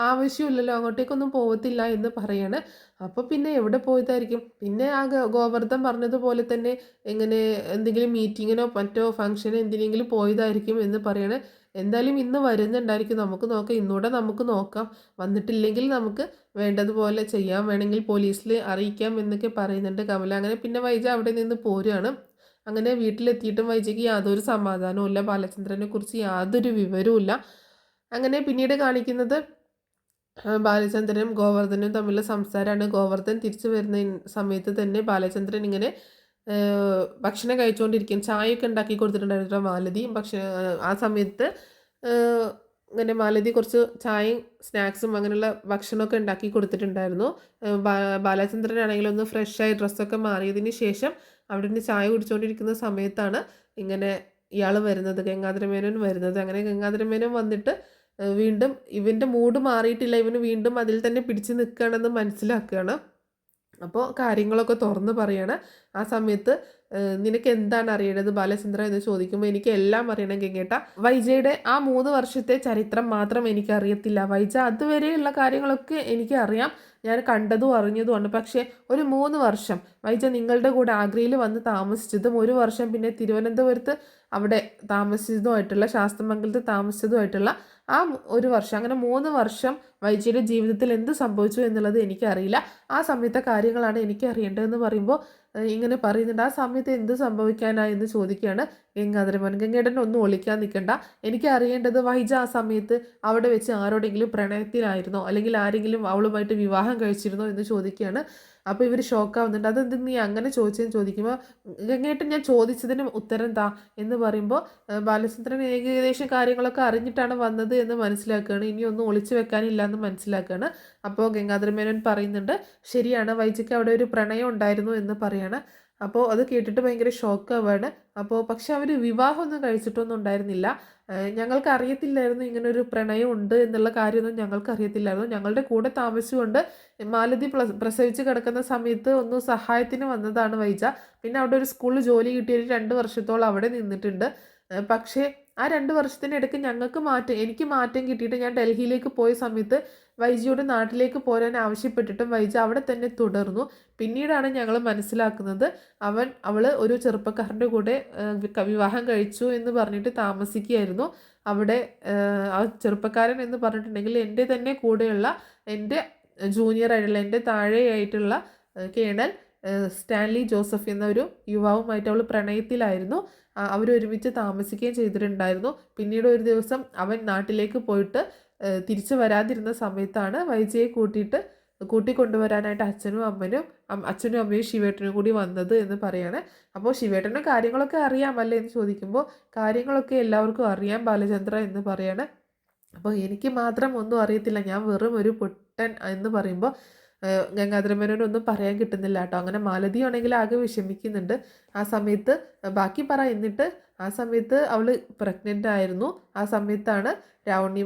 ആവശ്യമില്ലല്ലോ, അങ്ങോട്ടേക്കൊന്നും പോകത്തില്ല എന്ന് പറയാണ്. അപ്പോൾ പിന്നെ എവിടെ പോയതായിരിക്കും? പിന്നെ ആ ഗോവർദ്ധൻ പറഞ്ഞതുപോലെ തന്നെ എങ്ങനെ എന്തെങ്കിലും മീറ്റിങ്ങിനോ മറ്റോ ഫംഗ്ഷനോ എന്തിനെങ്കിലും പോയതായിരിക്കും എന്ന് പറയണേ. എന്തായാലും ഇന്ന് വരുന്നുണ്ടായിരിക്കും, നമുക്ക് നോക്കാം, ഇന്നൂടെ നമുക്ക് നോക്കാം, വന്നിട്ടില്ലെങ്കിൽ നമുക്ക് വേണ്ടതുപോലെ ചെയ്യാം, വേണമെങ്കിൽ പോലീസിൽ അറിയിക്കാം എന്നൊക്കെ പറയുന്നുണ്ട് കമല. അങ്ങനെ പിന്നെ വൈജ അവിടെ നിന്ന് പോരുകയാണ്. അങ്ങനെ വീട്ടിലെത്തിയിട്ടും വൈജയ്ക്ക് യാതൊരു സമാധാനവും ഇല്ല, ബാലചന്ദ്രനെ കുറിച്ച് യാതൊരു വിവരവും ഇല്ല. അങ്ങനെ പിന്നീട് കാണിക്കുന്നത് ബാലചന്ദ്രനും ഗോവർദ്ധനും തമ്മിലുള്ള സംസാരമാണ്. ഗോവർദ്ധൻ തിരിച്ചു വരുന്ന സമയത്ത് തന്നെ ബാലചന്ദ്രൻ ഇങ്ങനെ ഭക്ഷണം കഴിച്ചുകൊണ്ടിരിക്കും, ചായയൊക്കെ ഉണ്ടാക്കി കൊടുത്തിട്ടുണ്ടായിരുന്നു മാലതി. പക്ഷേ ആ സമയത്ത് ഇങ്ങനെ മാലതി കുറച്ച് ചായയും സ്നാക്സും അങ്ങനെയുള്ള ഭക്ഷണമൊക്കെ ഉണ്ടാക്കി കൊടുത്തിട്ടുണ്ടായിരുന്നു. ബാലചന്ദ്രനാണെങ്കിലും ഒന്ന് ഫ്രഷായി ഡ്രസ്സൊക്കെ മാറിയതിന് ശേഷം അവിടെ നിന്ന് ചായ കുടിച്ചുകൊണ്ടിരിക്കുന്ന സമയത്താണ് ഇങ്ങനെ ഇയാൾ വരുന്നത്, ഗംഗാധരമേനോൻ വരുന്നത്. അങ്ങനെ ഗംഗാധരമേനോൻ വന്നിട്ട് വീണ്ടും ഇവൻ്റെ മൂഡ് മാറിയിട്ടില്ല, ഇവന് വീണ്ടും അതിൽ തന്നെ പിടിച്ച് നിൽക്കുകയാണെന്ന് മനസ്സിലാക്കുകയാണ്. അപ്പോൾ കാര്യങ്ങളൊക്കെ തുറന്ന് പറയാണ്. ആ സമയത്ത് നിനക്ക് എന്താണ് അറിയേണ്ടത് ബാലചന്ദ്ര എന്ന് ചോദിക്കുമ്പോൾ എനിക്ക് എല്ലാം അറിയണം ഗംഗേട്ട. വൈജയുടെ ആ 3 വർഷത്തെ ചരിത്രം മാത്രം എനിക്കറിയത്തില്ല വൈജ, അതുവരെയുള്ള കാര്യങ്ങളൊക്കെ എനിക്ക് അറിയാം, ഞാൻ കണ്ടതും അറിഞ്ഞതുമാണ്. പക്ഷേ ഒരു 3 വർഷം വൈജ നിങ്ങളുടെ കൂടെ ആഗ്രയിൽ വന്ന് താമസിച്ചതും 1 വർഷം പിന്നെ തിരുവനന്തപുരത്ത് അവിടെ താമസിച്ചതുമായിട്ടുള്ള, ശാസ്ത്രമംഗലത്ത് താമസിച്ചതുമായിട്ടുള്ള ആ 1 വർഷം, അങ്ങനെ 3 വർഷം വൈജയുടെ ജീവിതത്തിൽ എന്ത് സംഭവിച്ചു എന്നുള്ളത് എനിക്കറിയില്ല. ആ സമയത്തെ കാര്യങ്ങളാണ് എനിക്ക് അറിയേണ്ടതെന്ന് പറയുമ്പോൾ ഇങ്ങനെ പറയുന്നുണ്ട്. ആ സമയത്ത് എന്ത് സംഭവിക്കാനാ എന്ന് ചോദിക്കുകയാണ് ഗംഗാധരമോൻ. ഗംഗേട്ടൻ ഒന്നും ഒളിക്കാൻ നിൽക്കണ്ട, എനിക്ക് അറിയേണ്ടത് വൈജ ആ സമയത്ത് അവിടെ വെച്ച് ആരോടെങ്കിലും പ്രണയത്തിലായിരുന്നോ, അല്ലെങ്കിൽ ആരെങ്കിലും അവളുമായിട്ട് വിവാഹം കഴിച്ചിരുന്നോ എന്ന് ചോദിക്കുകയാണ്. അപ്പോൾ ഇവർ ഷോക്കാവുന്നുണ്ട്. അതെന്ത് നീ അങ്ങനെ ചോദിച്ചതെന്ന് ചോദിക്കുമ്പോൾ ഗംഗേട്ടൻ ഞാൻ ചോദിച്ചതിന് ഉത്തരം താ എന്ന് പറയുമ്പോൾ ബാലചന്ദ്രൻ ഏകദേശം കാര്യങ്ങളൊക്കെ അറിഞ്ഞിട്ടാണ് വന്നത് എന്ന് മനസ്സിലാക്കുകയാണ്. ഇനിയൊന്നും ഒളിച്ചു വെക്കാനില്ല എന്ന് മനസ്സിലാക്കുകയാണ്. അപ്പോൾ ഗംഗാധരമേനോൻ പറയുന്നുണ്ട്, ശരിയാണ് വൈജയ്ക്ക് അവിടെ ഒരു പ്രണയം ഉണ്ടായിരുന്നു എന്ന് പറയാണ്. അപ്പോൾ അത് കേട്ടിട്ട് ഭയങ്കര ഷോക്കാവാണ്. അപ്പോൾ പക്ഷെ അവർ വിവാഹമൊന്നും കഴിച്ചിട്ടൊന്നും ഉണ്ടായിരുന്നില്ല. ഞങ്ങൾക്ക് അറിയത്തില്ലായിരുന്നു ഇങ്ങനൊരു പ്രണയം ഉണ്ട് എന്നുള്ള കാര്യമൊന്നും ഞങ്ങൾക്ക് അറിയത്തില്ലായിരുന്നു. ഞങ്ങളുടെ കൂടെ താമസിച്ചുകൊണ്ട് മാലതി പ്രസവിച്ച് കിടക്കുന്ന സമയത്ത് ഒന്ന് സഹായത്തിന് വന്നതാണ് വൈജ. പിന്നെ അവിടെ ഒരു സ്കൂളിൽ ജോലി കിട്ടിയൊരു 2 വർഷത്തോളം അവിടെ നിന്നിട്ടുണ്ട്. പക്ഷേ ആ 2 വർഷത്തിനിടയ്ക്ക് എനിക്ക് മാറ്റം കിട്ടിയിട്ട് ഞാൻ ഡൽഹിയിലേക്ക് പോയ സമയത്ത് വൈജയോട് നാട്ടിലേക്ക് പോരാൻ ആവശ്യപ്പെട്ടിട്ടും വൈജ അവിടെ തന്നെ തുടർന്നു. പിന്നീടാണ് ഞങ്ങൾ മനസ്സിലാക്കുന്നത് അവൾ ഒരു ചെറുപ്പക്കാരൻ്റെ കൂടെ വിവാഹം കഴിച്ചു എന്ന് പറഞ്ഞിട്ട് താമസിക്കുകയായിരുന്നു. അവിടെ ആ ചെറുപ്പക്കാരൻ എന്ന് പറഞ്ഞിട്ടുണ്ടെങ്കിൽ എൻ്റെ തന്നെ കൂടെയുള്ള എൻ്റെ ജൂനിയർ ആയിട്ടുള്ള, എൻ്റെ താഴെയായിട്ടുള്ള കേണൽ സ്റ്റാൻലി ജോസഫ് എന്ന ഒരു യുവാവുമായിട്ട് അവൾ പ്രണയത്തിലായിരുന്നു. അവരൊരുമിച്ച് താമസിക്കുകയും ചെയ്തിട്ടുണ്ടായിരുന്നു. പിന്നീട് ഒരു ദിവസം അവൻ നാട്ടിലേക്ക് പോയിട്ട് തിരിച്ചു വരാതിരുന്ന സമയത്താണ് വൈജയെ കൂട്ടിക്കൊണ്ടുവരാനായിട്ട് അച്ഛനും അമ്മയും ശിവേട്ടനും കൂടി വന്നത് എന്ന് പറയാണ്. അപ്പോൾ ശിവേട്ടന് കാര്യങ്ങളൊക്കെ അറിയാമല്ലേ എന്ന് ചോദിക്കുമ്പോൾ കാര്യങ്ങളൊക്കെ എല്ലാവർക്കും അറിയാം ബാലചന്ദ്ര എന്ന് പറയാണ്. അപ്പോൾ എനിക്ക് മാത്രം ഒന്നും അറിയത്തില്ല, ഞാൻ വെറും ഒരു പൊട്ടൻ എന്ന് പറയുമ്പോൾ ഗംഗാധര മേനോനൊന്നും പറയാൻ കിട്ടുന്നില്ല കേട്ടോ. അങ്ങനെ മാലതിയാണെങ്കിൽ ആകെ വിഷമിക്കുന്നുണ്ട്. ആ സമയത്ത് ബാക്കി പറ എന്നിട്ട് ആ സമയത്ത് അവൾ പ്രഗ്നൻ്റ് ആയിരുന്നു. ആ സമയത്താണ് രാവണി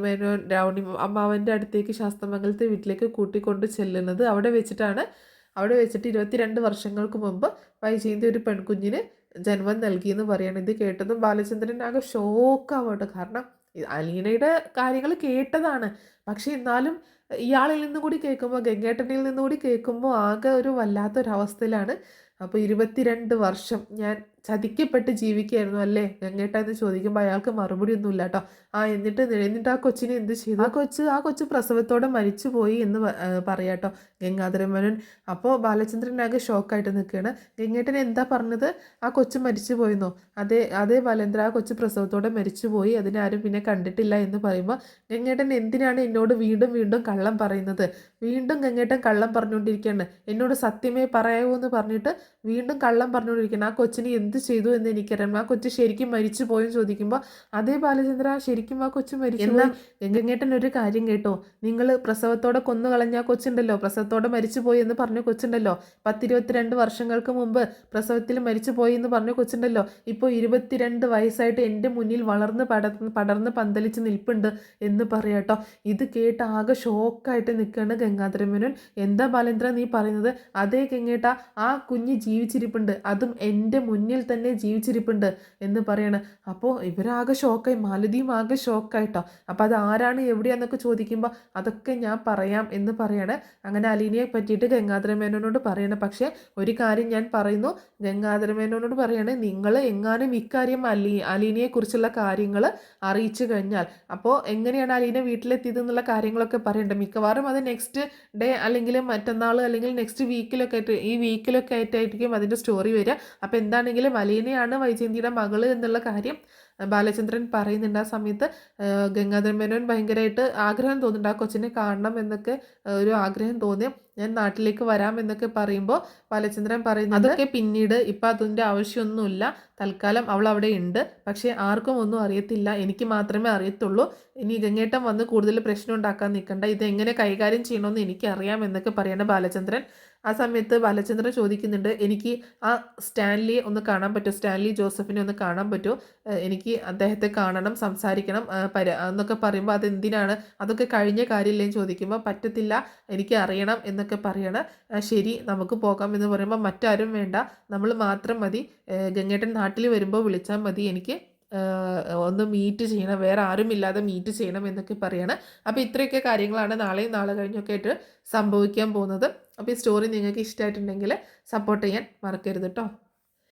അമ്മാവൻ്റെ അടുത്തേക്ക് ശാസ്തമംഗലത്തെ വീട്ടിലേക്ക് കൂട്ടിക്കൊണ്ട് ചെല്ലുന്നത്. അവിടെ വെച്ചിട്ട് 22 വർഷങ്ങൾക്ക് മുമ്പ് വൈജയന്തി ഒരു പെൺകുഞ്ഞിന് ജന്മം നൽകിയെന്ന് പറയണം. ഇത് കേട്ടതും ബാലചന്ദ്രൻ ആകെ ഷോക്കാവട്ടെ. കാരണം അലീനയുടെ കാര്യങ്ങൾ കേട്ടതാണ്, പക്ഷെ എന്നാലും ഇയാളിൽ നിന്നും കൂടി കേൾക്കുമ്പോൾ, ഗംഗേട്ടനിൽ നിന്നും കൂടി കേൾക്കുമ്പോൾ ആകെ ഒരു വല്ലാത്തൊരവസ്ഥയിലാണ്. അപ്പോൾ 22 വർഷം ഞാൻ ചതിക്കപ്പെട്ട് ജീവിക്കുകയായിരുന്നു അല്ലേ ഗംഗേട്ട എന്ന് ചോദിക്കുമ്പോൾ അയാൾക്ക് മറുപടി ഒന്നുമില്ല കേട്ടോ. എന്നിട്ട് ആ കൊച്ചിനെ എന്ത് ചെയ്തു? ആ കൊച്ച് പ്രസവത്തോടെ മരിച്ചു പോയി എന്ന് പറയാട്ടോ ഗംഗാധര മേനോൻ. അപ്പോൾ ബാലചന്ദ്രനാകെ ഷോക്കായിട്ട് നിൽക്കുകയാണ്. ഗംഗേട്ടൻ എന്താ പറഞ്ഞത്? ആ കൊച്ച് മരിച്ചു പോയെന്നോ? അതേ ബാലേന്ദ്ര, ആ കൊച്ച് പ്രസവത്തോടെ മരിച്ചു പോയി, അതിനാരും പിന്നെ കണ്ടിട്ടില്ല എന്ന് പറയുമ്പോൾ ഗംഗേട്ടൻ എന്തിനാണ് എന്നോട് വീണ്ടും വീണ്ടും കള്ളം പറയുന്നത്? വീണ്ടും ഗംഗേട്ടൻ കള്ളം പറഞ്ഞുകൊണ്ടിരിക്കുകയാണ്. എന്നോട് സത്യമേ പറയാവൂ എന്ന് പറഞ്ഞിട്ട് വീണ്ടും കള്ളം പറഞ്ഞുകൊണ്ടിരിക്കുകയാണ്. ആ കൊച്ചിന് എന്ത് ചെയ്തു എന്ന് എനിക്കറിയാം. ആ കൊച്ച് ശരിക്കും മരിച്ചു പോയെന്ന് ചോദിക്കുമ്പോൾ അതേ ബാലചന്ദ്ര, ശരിക്കും ആ കൊച്ച് മരിച്ചു. എന്നാൽ ഗംഗേട്ടൻ ഒരു കാര്യം കേട്ടോ, നിങ്ങൾ പ്രസവത്തോടെ കൊന്നു കളഞ്ഞ ആ കൊച്ചുണ്ടല്ലോ, പ്രസവത്തോടെ മരിച്ചു പോയി എന്ന് പറഞ്ഞ കൊച്ചുണ്ടല്ലോ, 22 വർഷങ്ങൾക്ക് മുമ്പ് പ്രസവത്തിൽ മരിച്ചു പോയി എന്ന് പറഞ്ഞ കൊച്ചുണ്ടല്ലോ, ഇപ്പോൾ 22 വയസ്സായിട്ട് എൻ്റെ മുന്നിൽ വളർന്ന് പടർന്ന് പന്തലിച്ച് നിൽപ്പുണ്ട് എന്ന് പറയാട്ടോ. ഇത് കേട്ട് ആകെ ഷോക്കായിട്ട് നിൽക്കുകയാണ് ഗംഗാധര മേനോൻ. എന്താ ബാലേന്ദ്ര നീ പറയുന്നത്? അതേ ഗംഗേട്ട, ആ കുഞ്ഞ് ജീവിച്ചിരിപ്പുണ്ട്, അതും എൻ്റെ മുന്നിൽ തന്നെ ജീവിച്ചിരിപ്പുണ്ട് എന്ന് പറയണം. അപ്പോൾ ഇവരാകെ ഷോക്കായി, മാലതിയും ആകെ ഷോക്കായിട്ടോ. അപ്പോൾ അത് ആരാണ് എവിടെയാന്നൊക്കെ ചോദിക്കുമ്പോൾ അതൊക്കെ ഞാൻ പറയാം എന്ന് പറയാണ്. അങ്ങനെ അലീനയെ പറ്റിയിട്ട് ഗംഗാധര മേനോനോട് പറയണം. പക്ഷേ ഒരു കാര്യം ഞാൻ പറയുന്നു, ഗംഗാധര മേനോനോട് പറയാണ്, നിങ്ങൾ എങ്ങാനും ഇക്കാര്യം അലീനയെക്കുറിച്ചുള്ള കാര്യങ്ങൾ അറിയിച്ചു കഴിഞ്ഞാൽ അപ്പോൾ എങ്ങനെയാണ് അലീന വീട്ടിലെത്തിയതെന്നുള്ള കാര്യങ്ങളൊക്കെ പറയണ്ട. മിക്കവാറും അത് നെക്സ്റ്റ് ഡേ അല്ലെങ്കിൽ മറ്റന്നാൾ അല്ലെങ്കിൽ നെക്സ്റ്റ് വീക്കിലൊക്കെ ആയിട്ടായിരിക്കും അതിൻ്റെ സ്റ്റോറി വരിക. അപ്പോൾ എന്താണെങ്കിലും അലീനയാണ് വൈജയന്തിയുടെ മകള് എന്നുള്ള കാര്യം ബാലചന്ദ്രൻ പറയുന്നുണ്ട്. ആ സമയത്ത് ഗംഗാധര മേനോൻ ഭയങ്കരമായിട്ട് ആഗ്രഹം തോന്നുന്നുണ്ട്, ആ കൊച്ചിനെ കാണണം എന്നൊക്കെ ഒരു ആഗ്രഹം തോന്നി. ഞാൻ നാട്ടിലേക്ക് വരാം എന്നൊക്കെ പറയുമ്പോൾ ബാലചന്ദ്രൻ പറയുന്നത് അതൊക്കെ പിന്നീട്, ഇപ്പം അതിൻ്റെ ആവശ്യമൊന്നുമില്ല, തൽക്കാലം അവൾ അവിടെ ഉണ്ട്, പക്ഷേ ആർക്കും ഒന്നും അറിയത്തില്ല, എനിക്ക് മാത്രമേ അറിയത്തുള്ളൂ. ഇനി ഗംഗേട്ടൻ വന്ന് കൂടുതൽ പ്രശ്നം ഉണ്ടാക്കാൻ നിൽക്കണ്ട, ഇതെങ്ങനെ കൈകാര്യം ചെയ്യണമെന്ന് എനിക്കറിയാം എന്നൊക്കെ പറയേണ്ട ബാലചന്ദ്രൻ. ആ സമയത്ത് ബാലചന്ദ്രൻ ചോദിക്കുന്നുണ്ട്, എനിക്ക് ആ സ്റ്റാൻലിയെ ഒന്ന് കാണാൻ പറ്റുമോ? സ്റ്റാൻലി ജോസഫിനെ ഒന്ന് കാണാൻ പറ്റുമോ? എനിക്ക് അദ്ദേഹത്തെ കാണണം, സംസാരിക്കണം എന്നൊക്കെ പറയുമ്പോൾ അതെന്തിനാണ്, അതൊക്കെ കഴിഞ്ഞ കാര്യമില്ലേന്ന് ചോദിക്കുമ്പോൾ പറ്റത്തില്ല, എനിക്ക് അറിയണം എന്നൊക്കെ പറയണം. ശരി നമുക്ക് പോകാം എന്ന് പറയുമ്പോൾ മറ്റാരും വേണ്ട, നമ്മൾ മാത്രം മതി, ഗംഗേട്ടൻ നാട്ടിൽ വരുമ്പോൾ വിളിച്ചാൽ മതി, എനിക്ക് ഒന്ന് മീറ്റ് ചെയ്യണം, വേറെ ആരും ഇല്ലാതെ മീറ്റ് ചെയ്യണം എന്നൊക്കെ പറയണം. അപ്പോൾ ഇത്രയൊക്കെ കാര്യങ്ങളാണ് നാളെയും നാളെ കഴിഞ്ഞൊക്കെ ആയിട്ട് സംഭവിക്കാൻ പോകുന്നത്. അപ്പോൾ ഈ സ്റ്റോറി നിങ്ങൾക്ക് ഇഷ്ടമായിട്ടുണ്ടെങ്കിൽ സപ്പോർട്ട് ചെയ്യാൻ മറക്കരുത് കേട്ടോ.